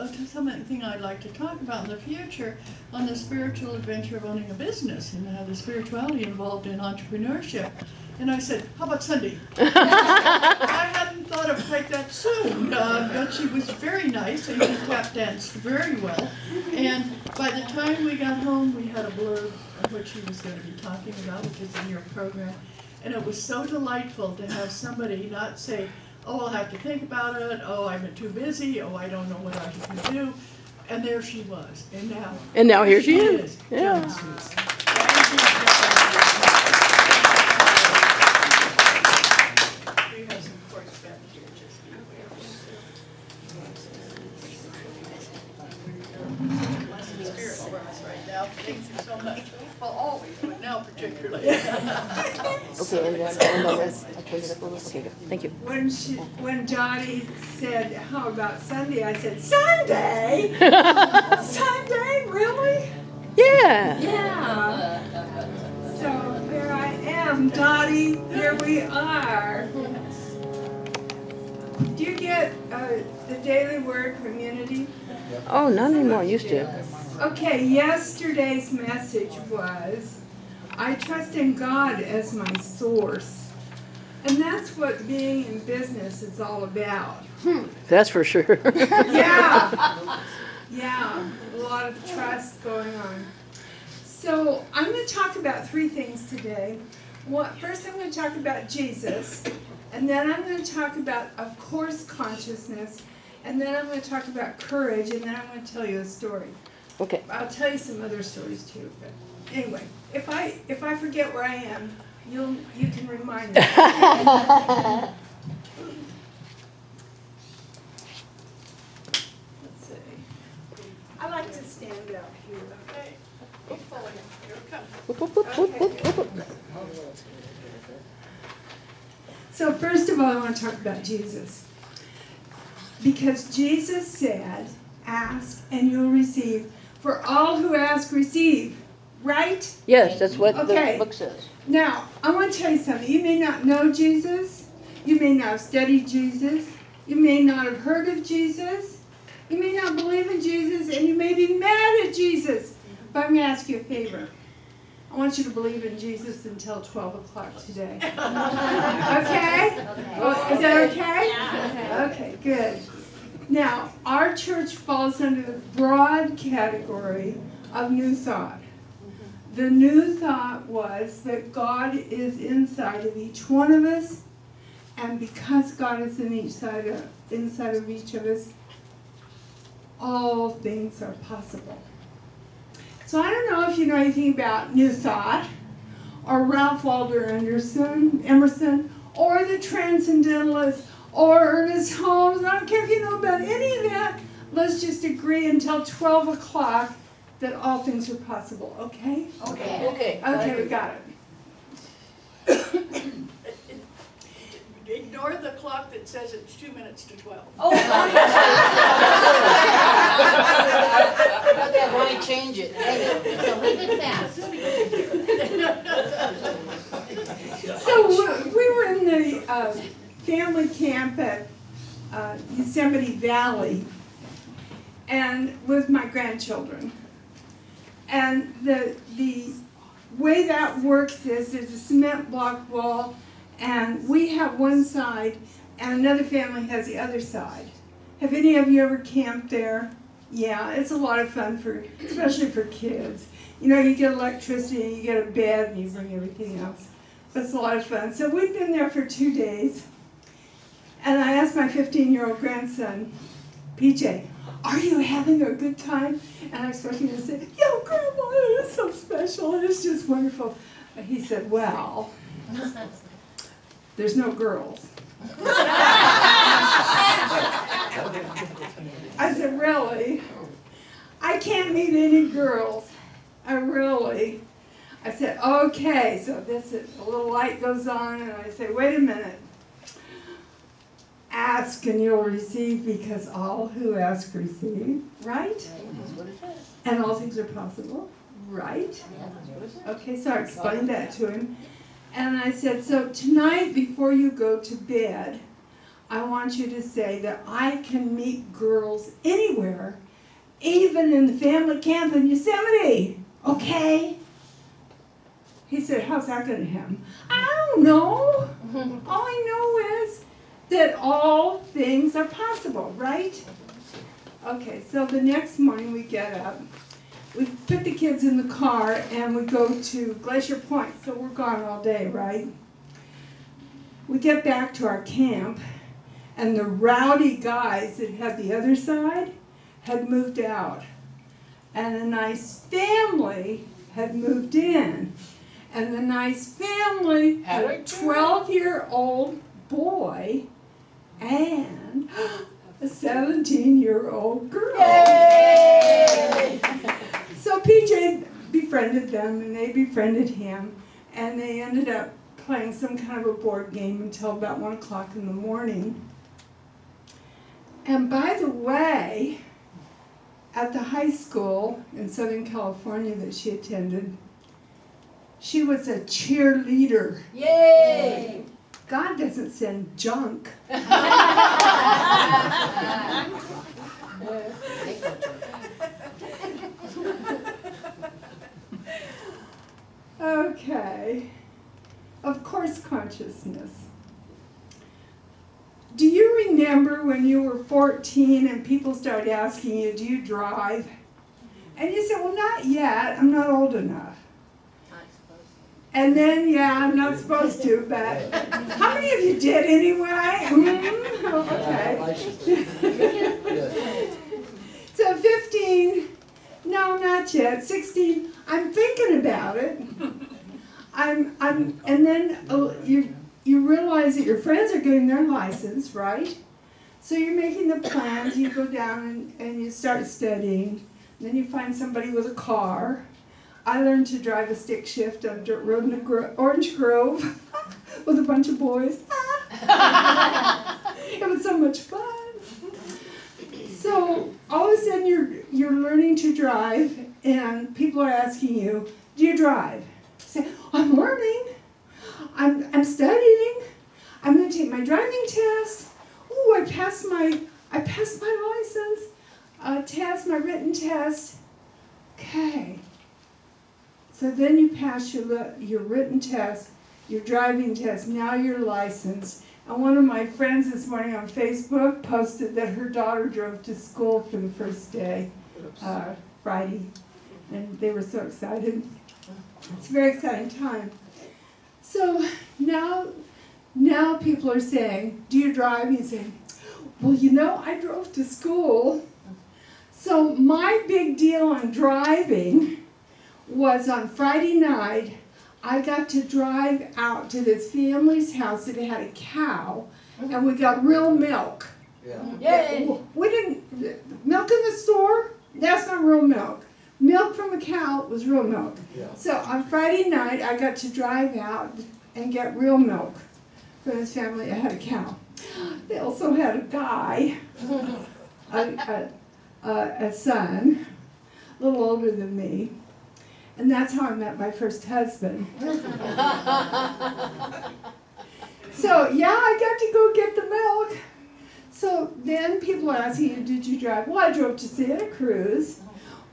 something I'd like to talk about in the future on the spiritual adventure of owning a business and how the spirituality involved in entrepreneurship. And I said, how about Sunday? I hadn't thought of quite that soon, but she was very nice and she tap danced very well. And by the time we got home, we had a blurb of what she was going to be talking about, which is in your program. And it was so delightful to have somebody not say, oh, I'll have to think about it, oh, I'm too busy, oh, I don't know what I can do. And there she was. And now here she is. Yeah. Yeah. We have some courts back here, just be aware. Blessed spirit for us right now. Thank you so much. Well, always, but now particularly. Okay, and then I'll turn it up a little. Okay, good. Thank you. When Johnny said, how about Sunday? I said, Sunday? Sunday? Really? Yeah. Yeah. So here I am, Dottie. Here we are. Do you get the Daily Word from Unity? Oh, not anymore. Used to. Okay, yesterday's message was, I trust in God as my source. And that's what being in business is all about. That's for sure. Yeah. Yeah, a lot of trust going on. So I'm going to talk about three things today. First I'm going to talk about Jesus, and then I'm going to talk about, of course, consciousness, and then I'm going to talk about courage, and then I'm going to tell you a story. Okay. I'll tell you some other stories too. But anyway, if I forget where I am, you can remind me. Let's see. I like to stand up here. Okay. Keep pulling. Here it comes. So first of all, I want to talk about Jesus. Because Jesus said, ask and you'll receive. For all who ask, receive. Right? Yes, that's what Okay. the book says. Now, I want to tell you something. You may not know Jesus. You may not have studied Jesus. You may not have heard of Jesus. You may not believe in Jesus. And you may be mad at Jesus. But I'm going to ask you a favor. I want you to believe in Jesus until 12 o'clock today. Okay? Oh, is that okay? Yeah. Okay, good. Now, our church falls under the broad category of New Thought. The new thought was that God is inside of each one of us, and because God is inside of each of us, all things are possible. So I don't know if you know anything about New Thought, or Ralph Waldo Emerson, or the Transcendentalists, or Ernest Holmes. I don't care if you know about any of that. Let's just agree until 12 o'clock that all things are possible, okay? Okay. Okay, we got it. Ignore the clock that says it's 2 minutes to 12. Oh, okay, why change it? So leave it fast. So we were in the family camp at Yosemite Valley, and with my grandchildren. And the way that works is there's a cement block wall, and we have one side, and another family has the other side. Have any of you ever camped there? Yeah, it's a lot of fun, especially for kids. You know, you get electricity, and you get a bed, and you bring everything else. So it's a lot of fun. So we've been there for 2 days, and I asked my 15-year-old grandson, PJ, are you having a good time? And I expect him to say, yo, Grandma, it is so special, and it's just wonderful. And he said, well, there's no girls. I said, really? I can't meet any girls. I said, okay. So a little light goes on, and I say, wait a minute. Ask and you'll receive, because all who ask receive, right? And all things are possible, right? Okay, so I explained that to him. And I said, so tonight before you go to bed, I want you to say that I can meet girls anywhere, even in the family camp in Yosemite. Okay? He said, how's that going to happen? I don't know. All I know is that all things are possible, right? Okay, so the next morning we get up. We put the kids in the car and we go to Glacier Point. So we're gone all day, right? We get back to our camp and the rowdy guys that had the other side had moved out. And a nice family had moved in. And the nice family had a 12-year-old boy and a 17-year-old girl. Yay! So PJ befriended them and they befriended him. And they ended up playing some kind of a board game until about 1 o'clock in the morning. And by the way, at the high school in Southern California that she attended, she was a cheerleader. Yay! God doesn't send junk. Okay. Of course, consciousness. Do you remember when you were 14 and people started asking you, do you drive? And you said, well, not yet. I'm not old enough. And then, yeah, I'm not supposed to, but how many of you did anyway? Okay. So 15, no, not yet. 16, I'm thinking about it. And then you realize that your friends are getting their license, right? So you're making the plans, you go down and you start studying. And then you find somebody with a car. I learned to drive a stick shift on dirt road in Orange Grove with a bunch of boys. It was so much fun. So all of a sudden you're learning to drive and people are asking you, do you drive? You say, I'm learning. I'm studying. I'm going to take my driving test. Ooh, I passed my license test, my written test. Okay. So then you pass your written test, your driving test, now you're licensed. And one of my friends this morning on Facebook posted that her daughter drove to school for the first day, Friday, and they were so excited. It's a very exciting time. So now people are saying, do you drive? And you say, well, you know, I drove to school. So my big deal on driving was on Friday night, I got to drive out to this family's house that had a cow, and we got real milk. Yeah. Yay! We didn't, milk in the store, that's not real milk. Milk from a cow was real milk. Yeah. So on Friday night, I got to drive out and get real milk for this family that had a cow. They also had a guy, a son, a little older than me. And that's how I met my first husband. So, yeah, I got to go get the milk. So then people are asking you, did you drive? Well, I drove to Santa Cruz.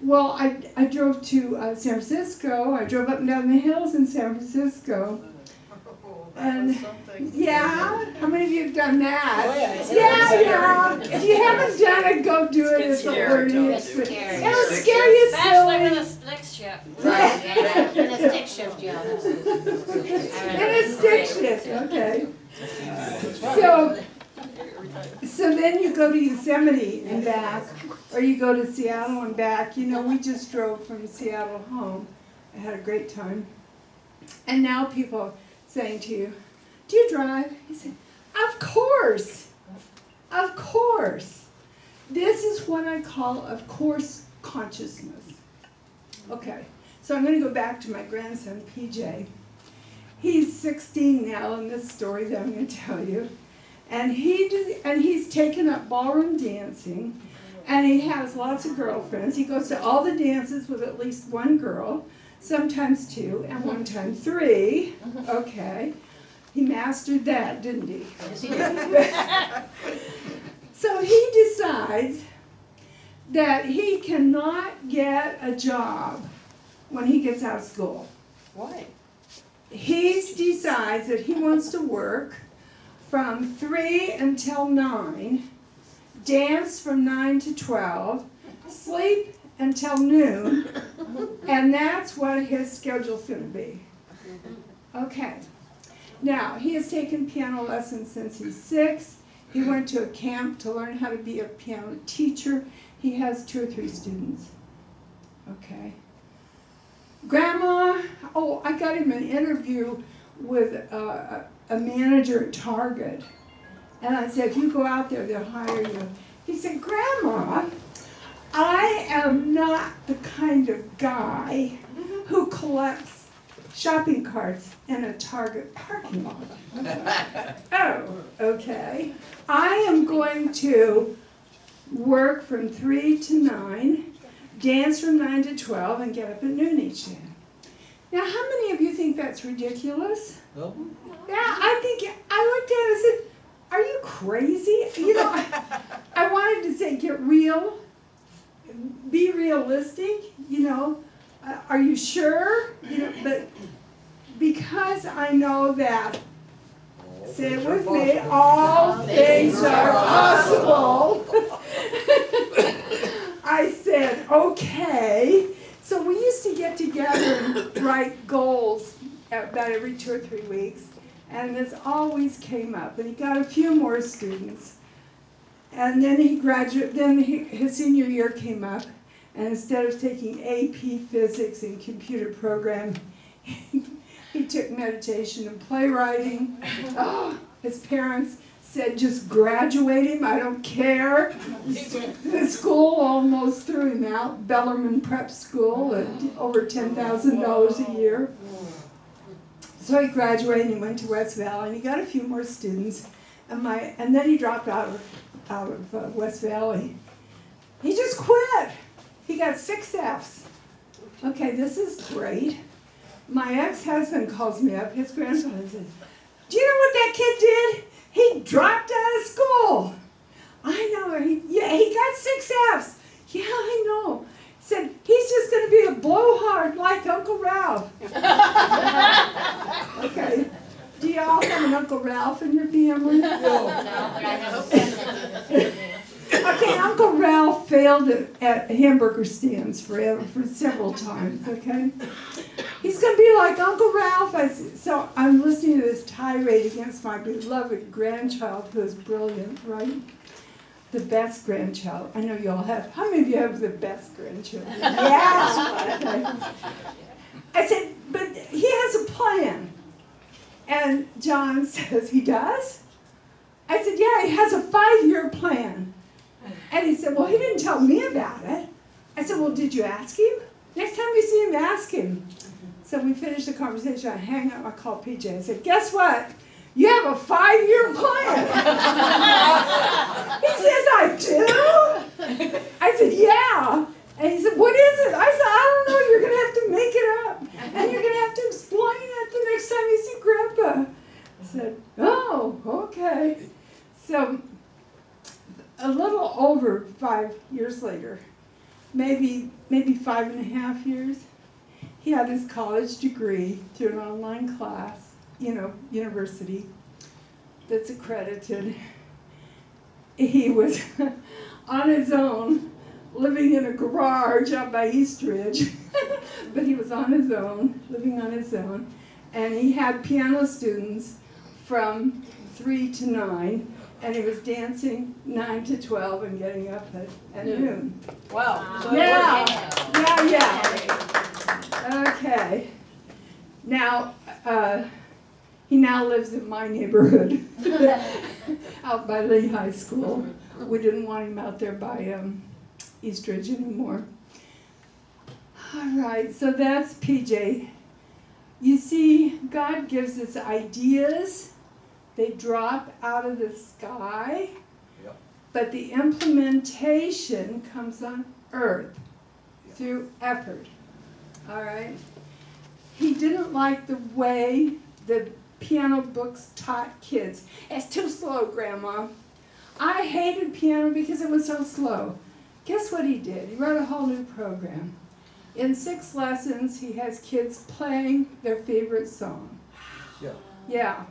Well, I drove to San Francisco. I drove up and down the hills in San Francisco. And yeah, how many of you have done that? Yeah. If you haven't done it, go do it. It's a learning experience. It'll scare you Especially with silly. a stick shift. Right, yeah, in a stick shift, yeah. In a stick shift, okay. So then you go to Yosemite and back, or you go to Seattle and back. You know, we just drove from Seattle home. I had a great time. And now people are saying to you, do you drive? You say, of course. Of course. This is what I call, of course, consciousness. Okay, so I'm going to go back to my grandson, PJ. He's 16 now in this story that I'm going to tell you. And he's taken up ballroom dancing, and he has lots of girlfriends. He goes to all the dances with at least one girl, sometimes two, and one time three. Okay. He mastered that, didn't he? Yes, he did. So he decides that he cannot get a job when he gets out of school. Why? He decides that he wants to work from 3 until 9, dance from 9 to 12, sleep until noon, and that's what his schedule's going to be. Okay. Now, he has taken piano lessons since he's 6. He went to a camp to learn how to be a piano teacher. He has 2 or 3 students. Okay. Grandma, oh, I got him an interview with a manager at Target. And I said, if you go out there, they'll hire you. He said, Grandma, I am not the kind of guy who collects shopping carts in a Target parking lot. Oh, okay. I am going to work from 3 to 9, dance from 9 to 12, and get up at noon each day. Now, how many of you think that's ridiculous? No. Yeah, I looked at it and said, are you crazy? You know, I wanted to say, get real, be realistic, you know, are you sure? You know, but because I know that, say it with me, all things are possible. I said, okay. So we used to get together and write goals about every 2 or 3 weeks. And this always came up. And he got a few more students. And then he graduated, his senior year came up. And instead of taking AP physics and computer programming, he took meditation and playwriting. Oh, his parents said, just graduate him, I don't care. The school almost threw him out, Bellarmine Prep School, at over $10,000 a year. So he graduated and he went to West Valley and he got a few more students. And then he dropped out of West Valley. He just quit. He got 6 Fs. Okay, this is great. My ex-husband calls me up, his grandfather says, do you know what that kid did? He dropped out of school. I know, he got 6 Fs. Yeah, I know. He said, he's just going to be a blowhard like Uncle Ralph. Okay, do y'all have an Uncle Ralph in your family? No, but I have Okay, Uncle Ralph failed at hamburger stands for several times, okay? He's going to be like Uncle Ralph. So I'm listening to this tirade against my beloved grandchild who is brilliant, right? The best grandchild. I know you all have. How many of you have the best grandchildren? Yes! Okay. I said, but he has a plan. And John says, he does? I said, yeah, he has a 5-year plan. And he said, well, he didn't tell me about it. I said, well, did you ask him? Next time you see him, ask him. So we finished the conversation. I hang up, I called PJ. I said, guess what? You have a 5-year plan. He says, I do? I said, yeah. And he said, what is it? I said, I don't know. You're going to have to make it up. And you're going to have to explain it the next time you see Grandpa. I said, oh, okay. So a little over 5 years later, maybe 5.5 years, he had his college degree through an online class, university that's accredited. He was on his own, living in a garage out by Eastridge, but he was on his own, living on his own, and he had piano students from 3 to 9, and he was dancing 9 to 12 and getting up at noon. Wow. So Yeah. Okay. Now, he now lives in my neighborhood, out by Lee High School. We didn't want him out there by Eastridge anymore. All right, so that's PJ. You see, God gives us ideas. They drop out of the sky, Yep. but the implementation comes on earth through effort. All right? He didn't like the way the piano books taught kids. It's too slow, Grandma. I hated piano because it was so slow. Guess what he did? He wrote a whole new program. In 6 lessons, he has kids playing their favorite song. Yeah.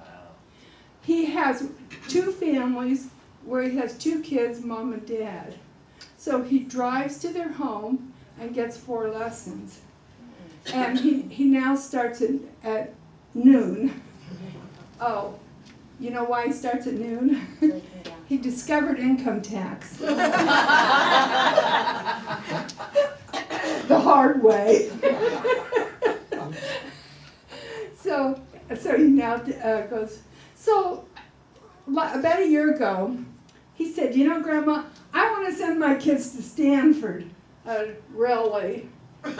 He has 2 families where he has 2 kids, mom and dad. So he drives to their home and gets 4 lessons. And he now starts at noon. Oh, you know why he starts at noon? He discovered income tax. The hard way. So he now goes, so about a year ago, he said, you know, Grandma, I want to send my kids to Stanford. Really?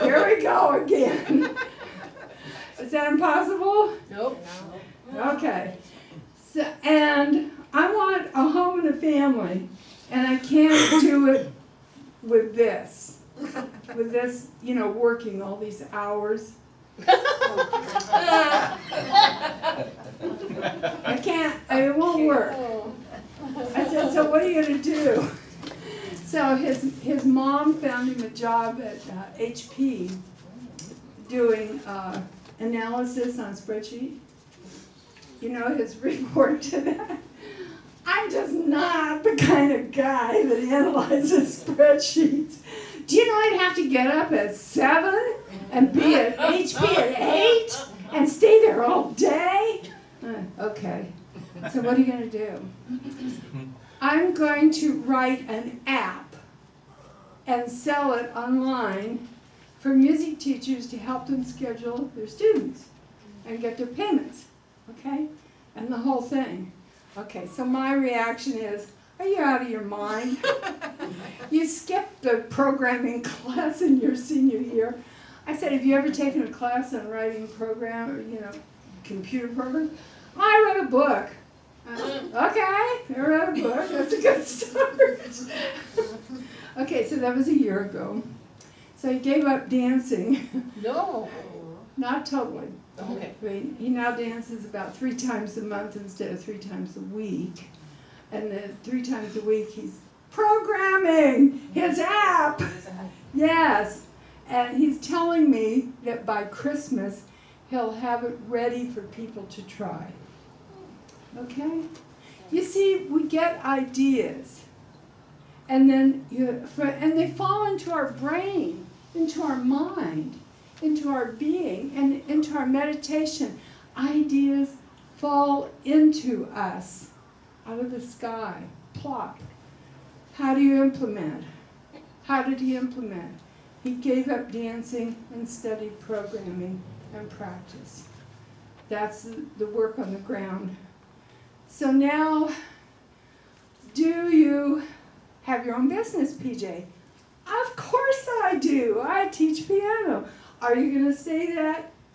Here we go again. Is that impossible? Nope. Okay. So, and I want a home and a family, and I can't do it with this. With this, you know, working all these hours. I can't, it won't work. I said, so what are you going to do? So his mom found him a job at HP doing analysis on spreadsheet. You know his report to that? I'm just not the kind of guy that analyzes spreadsheets. Do you know I'd have to get up at 7 and be at HP at 8 and stay there all day? Okay, so what are you going to do? I'm going to write an app and sell it online for music teachers to help them schedule their students and get their payments, okay? And the whole thing. Okay, so my reaction is, are you out of your mind? You skipped the programming class in your senior year. I said, have you ever taken a class on writing program or, you know, computer programs? I read a book. Okay, I read a book. That's a good start. Okay, so that was a year ago. So he gave up dancing. No. Not totally. Okay. I mean, he now dances about 3 times a month instead of 3 times a week. And then 3 times a week he's programming his app. Yes. And he's telling me that by Christmas he'll have it ready for people to try. Okay? You see, we get ideas. And then and they fall into our brain, into our mind, into our being, and into our meditation. Ideas fall into us out of the sky, plop. How do you implement? How did he implement? He gave up dancing and studied programming and practice. That's the work on the ground. So now, do you have your own business, PJ? Of course I do. I teach piano. Are you going to stay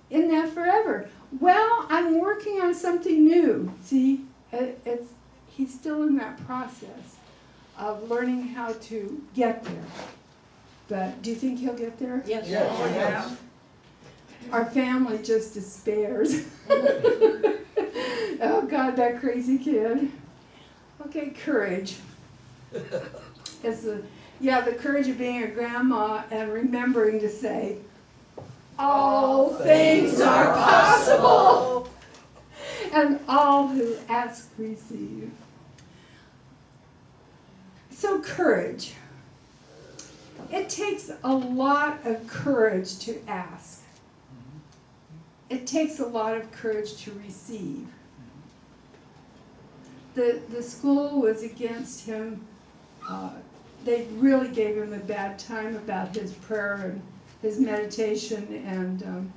in that forever? Well, I'm working on something new. See, he's still in that process of learning how to get there. But do you think he'll get there? Yes. Yeah. Our family just despairs. Oh God, that crazy kid. Okay, courage. It's the courage of being a grandma and remembering to say, all things are possible. And all who ask receive. So courage. It takes a lot of courage to ask. It takes a lot of courage to receive. The school was against him. They really gave him a bad time about his prayer and his meditation and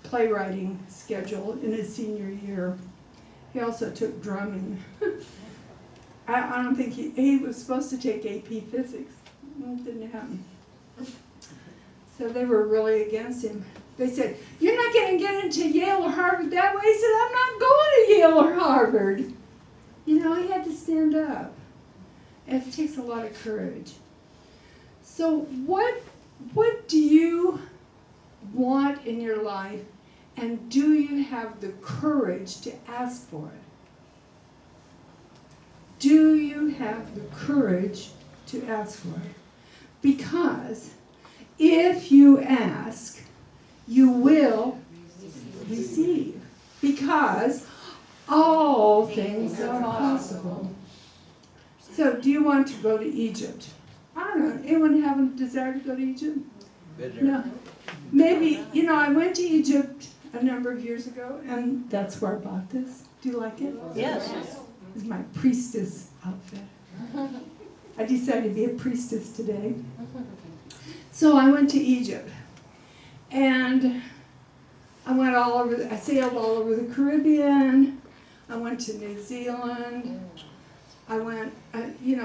playwriting schedule in his senior year. He also took drumming. I don't think he was supposed to take AP Physics. It didn't happen. So they were really against him. They said, you're not going to get into Yale or Harvard that way. He said, I'm not going to Yale or Harvard. You know, he had to stand up. And it takes a lot of courage. So what do you want in your life? And do you have the courage to ask for it? Do you have the courage to ask for it? Because if you ask, you will receive. Because all things are possible. So, do you want to go to Egypt? I don't know. Anyone have a desire to go to Egypt? No. Maybe, I went to Egypt a number of years ago, and that's where I bought this. Do you like it? Yes. It's my priestess outfit. I decided to be a priestess today. So I went to Egypt, and I sailed all over the Caribbean. I went to New Zealand. I went, we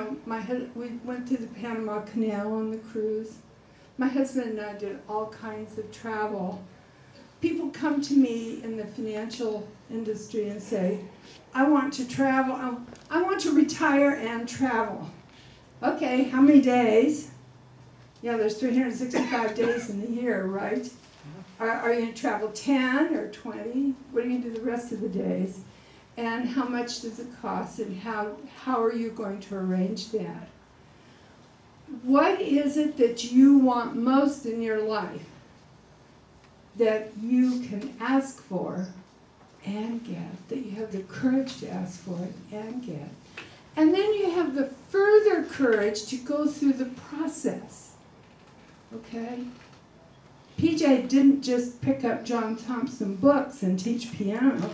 went to the Panama Canal on the cruise. My husband and I did all kinds of travel. People come to me in the financial industry and say, I want to travel, I want to retire and travel. Okay, how many days? Yeah, there's 365 days in the year, right? Are you going to travel 10 or 20? What are you going to do the rest of the days? And how much does it cost? And how are you going to arrange that? What is it that you want most in your life that you can ask for and get, that you have the courage to ask for it and get? And then you have the further courage to go through the process. Okay? PJ didn't just pick up John Thompson books and teach piano.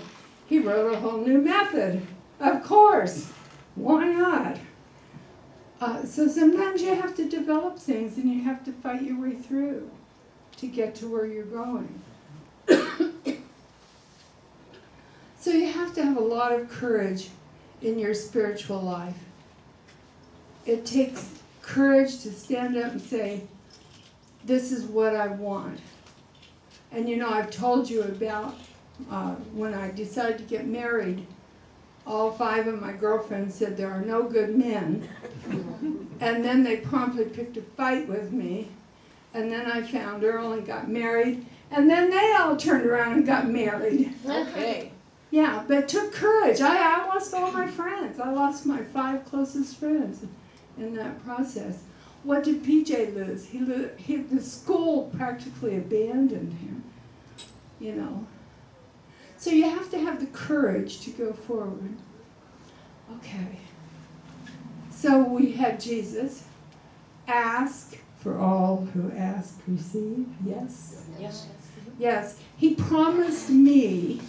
He wrote a whole new method. Of course. Why not? So sometimes you have to develop things and you have to fight your way through to get to where you're going. So you have to have a lot of courage in your spiritual life. It takes courage to stand up and say, this is what I want. And I've told you about when I decided to get married, all 5 of my girlfriends said there are no good men. And then they promptly picked a fight with me. And then I found Earl and got married. And then they all turned around and got married. Okay. Yeah, but it took courage. I lost all my friends. I lost my 5 closest friends in that process. What did PJ lose? The school practically abandoned him, So you have to have the courage to go forward. Okay. So we had Jesus. Ask, for all who ask, receive. Yes? Yes. Yes. He promised me,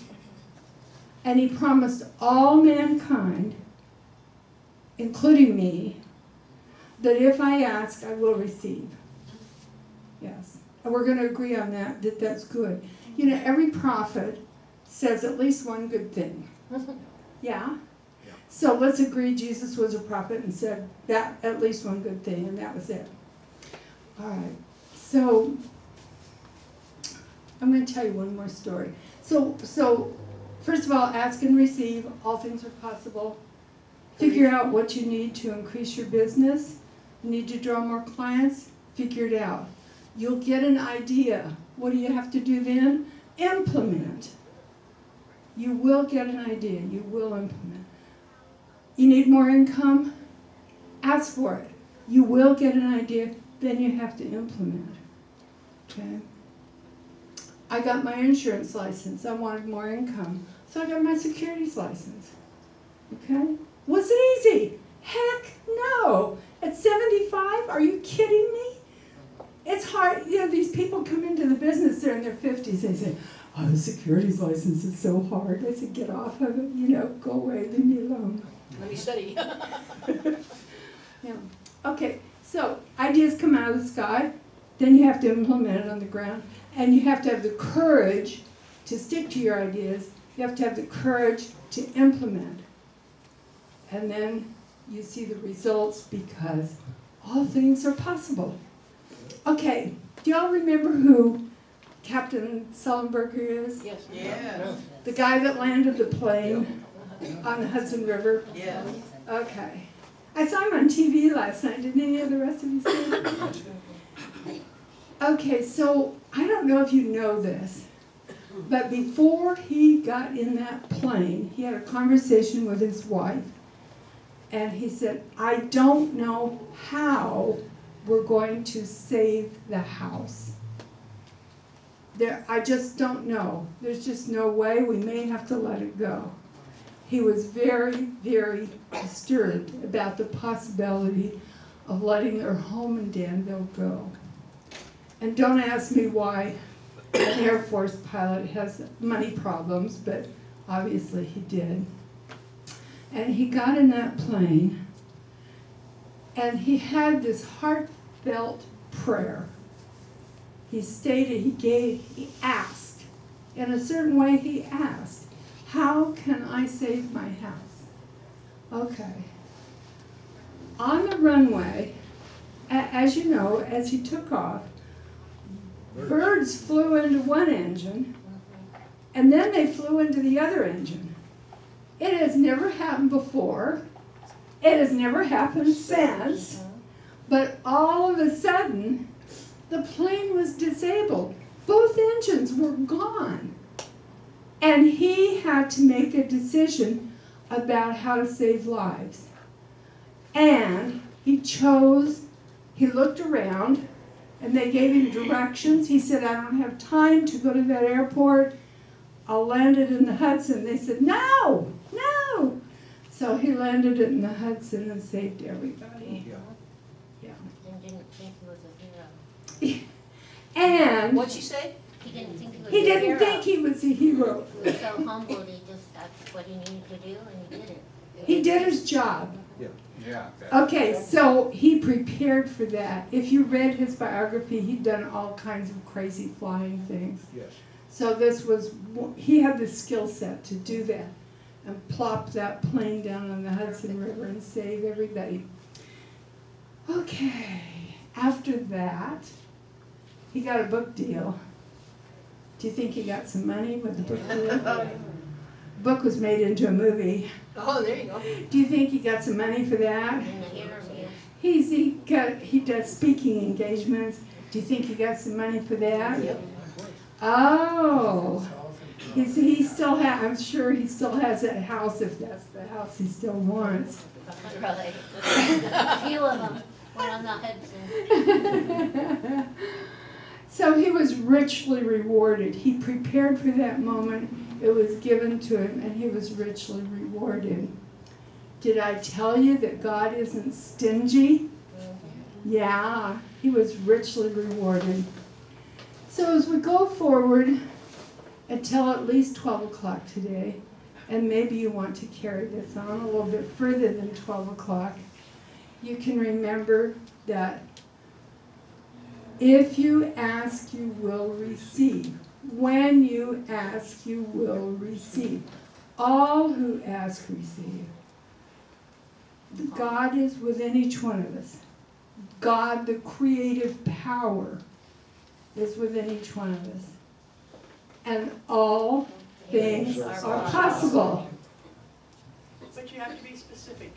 and he promised all mankind, including me, that if I ask, I will receive. Yes. And we're going to agree on that that's good. Every prophet says at least one good thing. Yeah? So let's agree Jesus was a prophet and said that at least one good thing, and that was it. All right. So I'm going to tell you one more story. So first of all, ask and receive. All things are possible. Figure out what you need to increase your business. You need to draw more clients. Figure it out. You'll get an idea. What do you have to do then? Implement. You will get an idea. You will implement. You need more income? Ask for it. You will get an idea. Then you have to implement. Okay? I got my insurance license. I wanted more income. So I got my securities license. Okay? Was it easy? Heck no. At 75, are you kidding me? It's hard. These people come into the business, they're in their 50s, they say, oh, the securities license is so hard. I said, get off of it, go away, leave me alone. Let me study. Yeah. Okay, so ideas come out of the sky, then you have to implement it on the ground, and you have to have the courage to stick to your ideas. You have to have the courage to implement. And then you see the results because all things are possible. Okay, do y'all remember who Captain Sullenberger is? Yes. Yeah. The guy that landed the plane on the Hudson River? Yeah. Okay. I saw him on TV last night. Didn't any of the rest of you see it? Okay, so I don't know if you know this, But before he got in that plane, he had a conversation with his wife, and he said, I don't know how we're going to save the house. I just don't know. There's just no way. We may have to let it go. He was very, very disturbed about the possibility of letting their home in Danville go. And don't ask me why an Air Force pilot has money problems, but obviously he did. And he got in that plane, and he had this heartfelt prayer. He stated, he asked, in a certain way he asked, how can I save my house? Okay. On the runway, as you know, as he took off, birds flew into one engine, and then they flew into the other engine. It has never happened before. It has never happened since. But all of a sudden, the plane was disabled. Both engines were gone. And he had to make a decision about how to save lives. And he looked around, and they gave him directions. He said, I don't have time to go to that airport. I'll land it in the Hudson. They said, no, no. So he landed it in the Hudson and saved everybody. Yeah. And didn't think he was a hero. And What'd you say? He didn't think he was he a didn't hero. think he was a hero. He was so humble, that's what he needed to do, and he did it. He did his job. Yeah. Okay, so he prepared for that. If you read his biography, he'd done all kinds of crazy flying things. Yes. So he had the skill set to do that and plop that plane down on the Hudson River and save everybody. Okay, after that, he got a book deal. Do you think he got some money with the book deal? Book was made into a movie. Oh, there you go. Do you think he got some money for that? In the interview. He does speaking engagements. Do you think he got some money for that? Yep. Oh, I'm sure he still has that house, if that's the house he still wants. Right. A few of them went on the Hudson. So he was richly rewarded. He prepared for that moment. It was given to him, and he was richly rewarded. Did I tell you that God isn't stingy? Yeah, he was richly rewarded. So as we go forward until at least 12 o'clock today, and maybe you want to carry this on a little bit further than 12 o'clock, you can remember that if you ask, you will receive. When you ask, you will receive. All who ask, receive. God is within each one of us. God, the creative power, is within each one of us. And all things are possible. But you have to be specific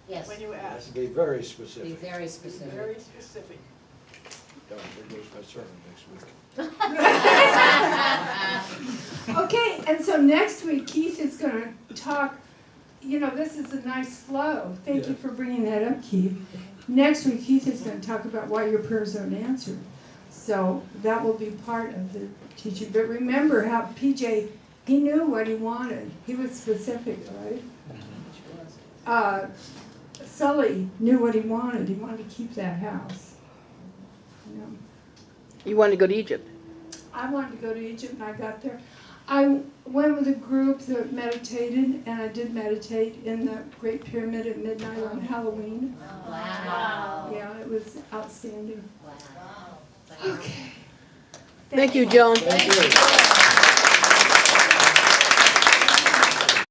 Yes. when you It has ask. to be very Be specific. very specific. Very specific. There goes my sermon next week. Okay, and so next week Keith is going to talk. This is a nice flow. Thank you for bringing that up, Keith. Next week Keith is going to talk about why your prayers aren't answered. So that will be part of the teaching. But remember how PJ, he knew what he wanted. He was specific, right? Sully knew what he wanted. He wanted to keep that house. You wanted to go to Egypt? I wanted to go to Egypt, and I got there. I went with a group that meditated, and I did meditate in the Great Pyramid at midnight on Halloween. Wow. Yeah, it was outstanding. Wow. Okay. Thank you, Joan. Thank you.